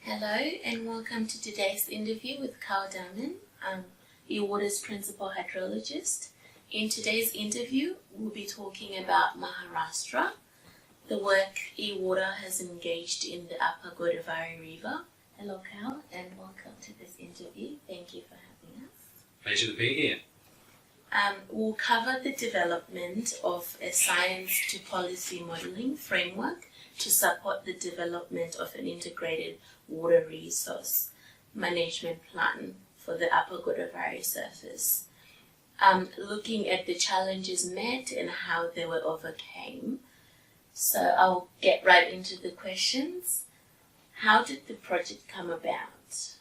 Hello and welcome to today's interview with Daamen, eWater's Principal Hydrologist. In today's interview, we'll be talking about Maharashtra, the work eWater has engaged in the Upper Godavari River. Hello, Cal, and welcome to this interview. Thank you for having us. Pleasure to be here. We'll cover the development of a science to policy modelling framework to support the development of an integrated water resource management plan for the Upper Godavari surface. Looking at the challenges met and how they were overcame. So I'll get right into the questions. How did the project come about?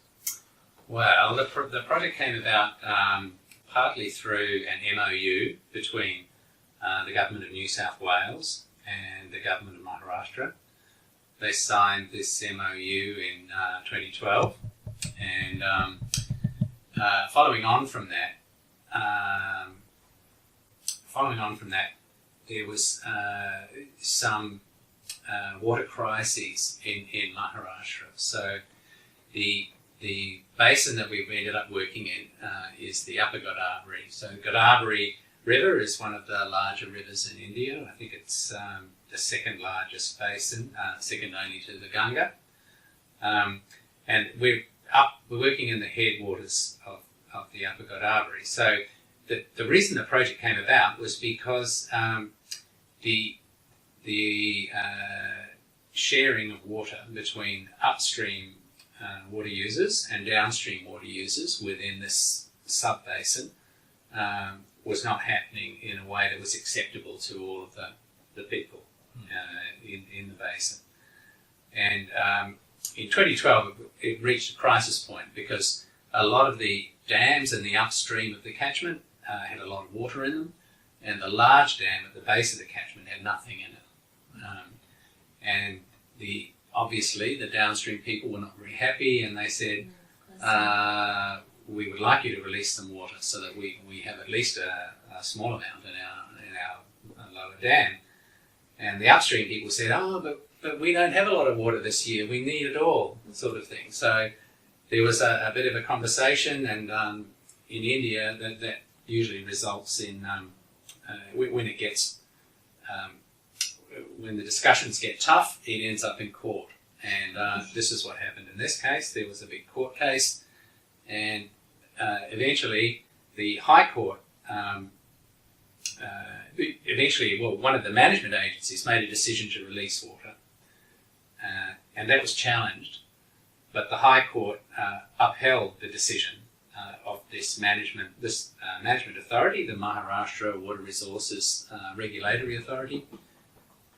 Well, the project came about partly through an MOU between the Government of New South Wales and the Government of Maharashtra. They signed this MOU in 2012, and following on from that, there was some water crises in Maharashtra. So the basin that we've ended up working in is the Upper Godavari. So Godavari River is one of the larger rivers in India. I think it's the second largest basin, second only to the Ganga. And we're working in the headwaters of the Upper Godavari. So the reason the project came about was because the sharing of water between upstream water users and downstream water users within this sub-basin was not happening in a way that was acceptable to all of the people in the basin. And in 2012, it reached a crisis point because a lot of the dams in the upstream of the catchment had a lot of water in them, and the large dam at the base of the catchment had nothing in it. And obviously the downstream people were not very happy, and they said, we would like you to release some water so that we have at least a small amount in our lower dam. And the upstream people said, but we don't have a lot of water this year, we need it all, sort of thing. So there was a bit of a conversation, and in India that usually results in, when the discussions get tough, it ends up in court. And this is what happened in this case. There was a big court case, and eventually the High Court, one of the management agencies made a decision to release water, and that was challenged. But the High Court upheld the decision of this management authority, the Maharashtra Water Resources Regulatory Authority,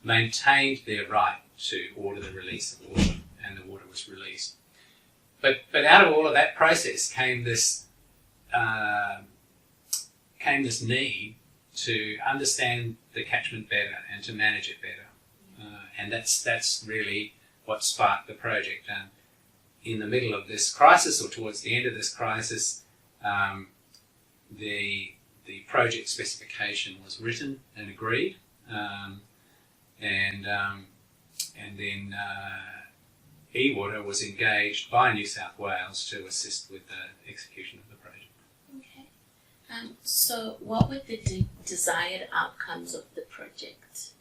maintained their right to order the release of water, and the water was released. But out of all of that process came this need to understand the catchment better and to manage it better, and that's really what sparked the project. And in the middle of this crisis, or towards the end of this crisis, the project specification was written and agreed, and then eWater was engaged by New South Wales to assist with the execution of the project. Okay. So what were the desired outcomes of the project?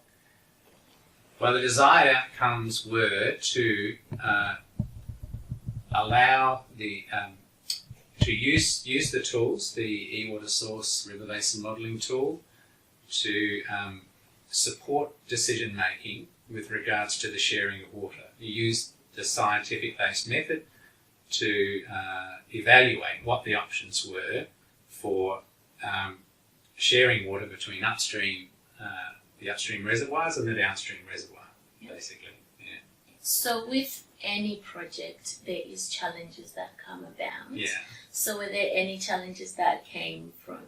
Well, the desired outcomes were to allow to use the tools, the eWater Source River Basin Modelling tool, to support decision making with regards to the sharing of water. You use the scientific-based method to evaluate what the options were for sharing water between the upstream reservoirs and the downstream reservoir, basically. Yeah. So with any project, there is challenges that come about. Yeah. So were there any challenges that came from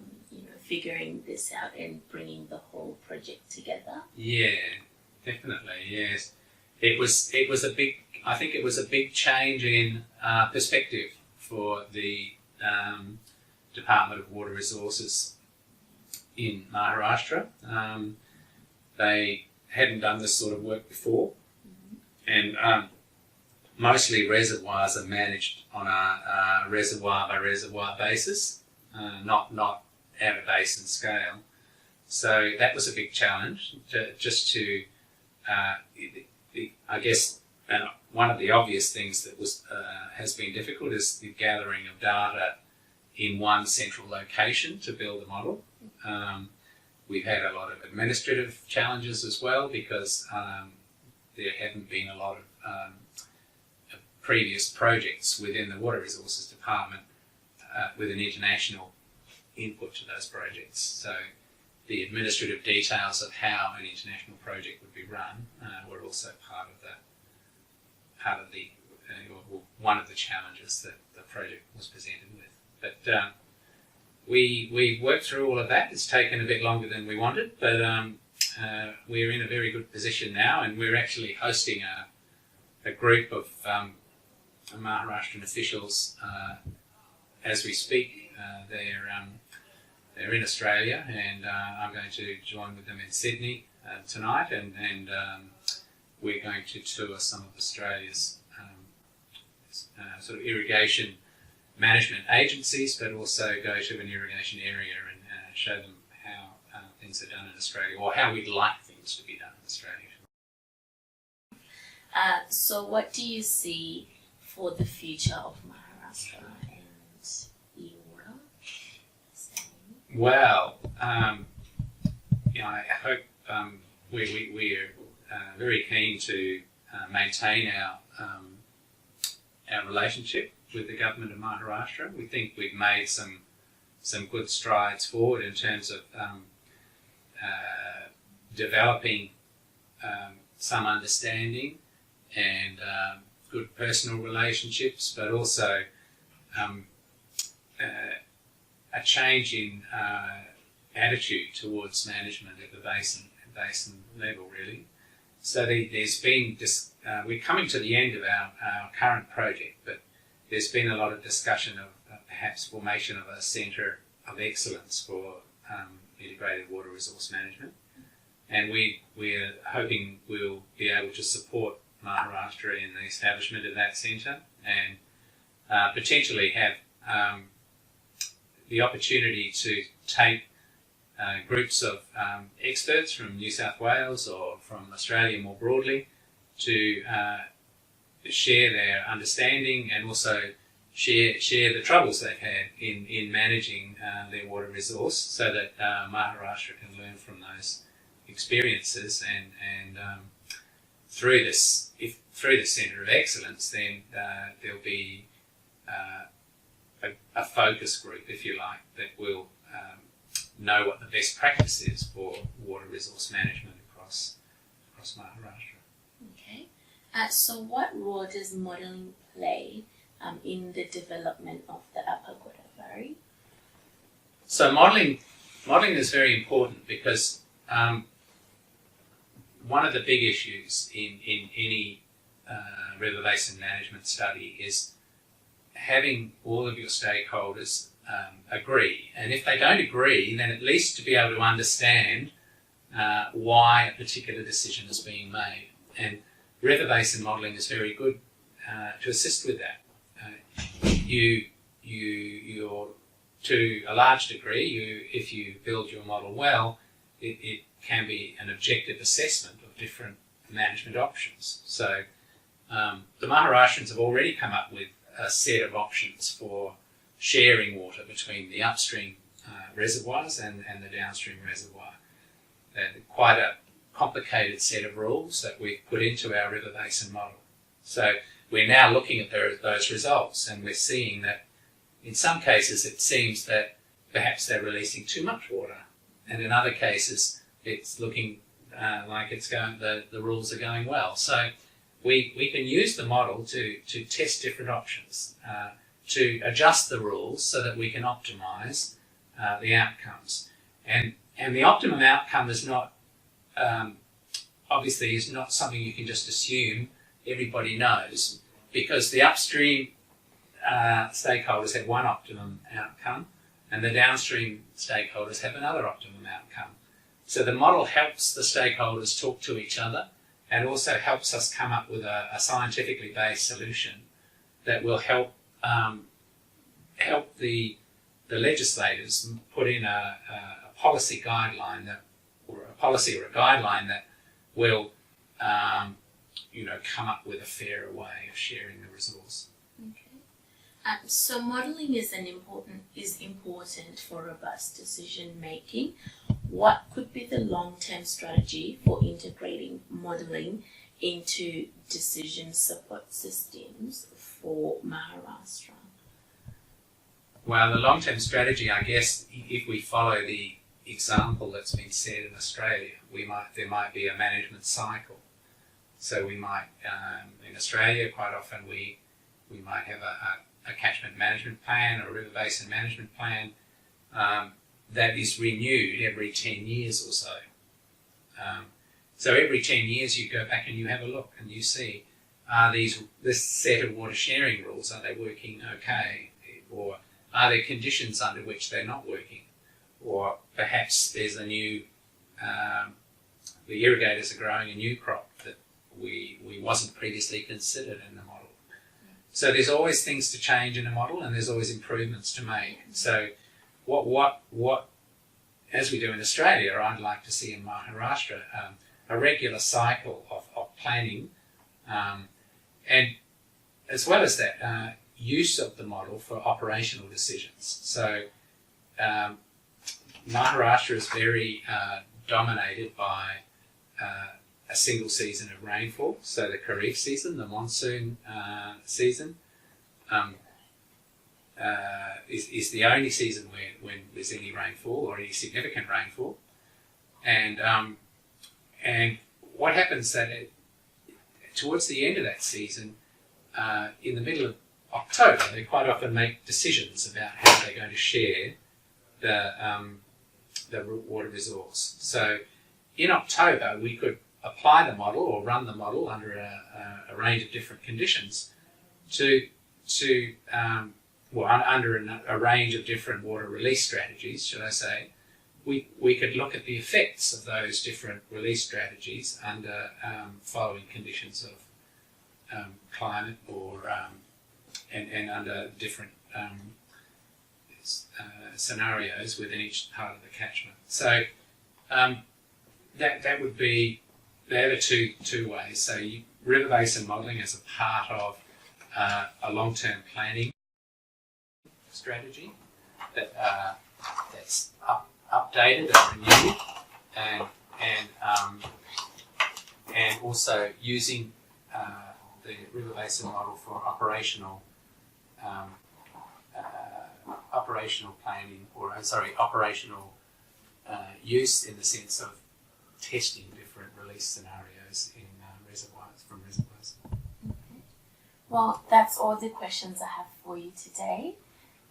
figuring this out and bringing the whole project together? Yeah, definitely. Yes, it was a big. I think it was a big change in perspective for the Department of Water Resources in Maharashtra. They hadn't done this sort of work before, and mostly reservoirs are managed on a reservoir by reservoir basis, not at a basin scale. So that was a big challenge, I guess one of the obvious things that has been difficult is the gathering of data in one central location to build a model. We've had a lot of administrative challenges as well because there haven't been a lot of previous projects within the Water Resources Department with an international input to those projects. So the administrative details of how an international project would be run were also one of the challenges that the project was presented with. But we worked through all of that. It's taken a bit longer than we wanted, but we're in a very good position now, and we're actually hosting a group of Maharashtrian officials as we speak. They're in Australia, and I'm going to join with them in Sydney tonight, and we're going to tour some of Australia's sort of irrigation management agencies, but also go to an irrigation area and show them how things are done in Australia, or how we'd like things to be done in Australia. So what do you see for the future of Maharashtra and e-water? Well, I hope we're very keen to maintain our relationship with the government of Maharashtra. We think we've made some good strides forward in terms of developing some understanding and good personal relationships, but also a change in attitude towards management at the basin level, really. So there's been we're coming to the end of our current project, but there's been a lot of discussion of perhaps formation of a centre of excellence for integrated water resource management, and we're hoping we'll be able to support Maharashtra in the establishment of that centre, and potentially have the opportunity to take groups of experts from New South Wales or from Australia more broadly to share their understanding and also share the troubles they've had in managing their water resource, so that Maharashtra can learn from those experiences, and through this Centre of Excellence, then there'll be a focus group, if you like, that will know what the best practice is for water resource management across Maharashtra. Okay. So what role does modelling play in the development of the Upper Godavari? So modelling is very important because one of the big issues in any river basin management study is having all of your stakeholders agree. And if they don't agree, then at least to be able to understand why a particular decision is being made. And river basin modelling is very good to assist with that. You're to a large degree, if you build your model well, it can be an objective assessment of different management options. So the Maharashtrians have already come up with a set of options for sharing water between the upstream reservoirs and the downstream reservoir. Quite a complicated set of rules that we've put into our river basin model. So we're now looking at those results, and we're seeing that in some cases it seems that perhaps they're releasing too much water, and in other cases it's looking like the rules are going well. So we can use the model to test different options, to adjust the rules so that we can optimise the outcomes. And the optimum outcome is not, obviously, is not something you can just assume everybody knows, because the upstream stakeholders have one optimum outcome and the downstream stakeholders have another optimum outcome. So the model helps the stakeholders talk to each other and also helps us come up with a scientifically based solution that will help the legislators put in a policy guideline or a guideline that will come up with a fairer way of sharing the resource. Okay. So modelling is important for robust decision making. What could be the long-term strategy for integrating modelling into decision support systems for Maharashtra? Well, the long-term strategy, I guess, if we follow the example that's been set in Australia, there might be a management cycle. So we might, in Australia, quite often we might have a catchment management plan or a river basin management plan that is renewed every 10 years or so. So every 10 years you go back and you have a look and you see, this set of water sharing rules, are they working okay? Or are there conditions under which they're not working? Or perhaps there's a new, the irrigators are growing a new crop that we wasn't previously considered in the model. So there's always things to change in a model, and there's always improvements to make. So what as we do in Australia, I'd like to see in Maharashtra a regular cycle of planning, and as well as that, use of the model for operational decisions. So Maharashtra is very dominated by a single season of rainfall, so the Kharif season, the monsoon season, is the only season when there's any rainfall or any significant rainfall. And what happens that towards the end of that season, in the middle of October, they quite often make decisions about how they're going to share the water resource. So in October, we could apply the model or run the model under a range of different conditions under a range of different water release strategies, should I say. We could look at the effects of those different release strategies under following conditions of climate or and under different scenarios within each part of the catchment. So that would be, they're the two ways. So river basin modelling as a part of a long-term planning strategy that's updated and renewed, and also using the river basin model for operational planning, or operational use in the sense of testing different release scenarios in reservoirs. Okay. Well, that's all the questions I have for you today.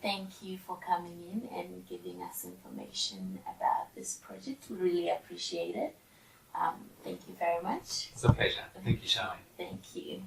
Thank you for coming in and giving us information about this project. We really appreciate it. Thank you very much. It's a pleasure. Thank you, Charlene. Thank you.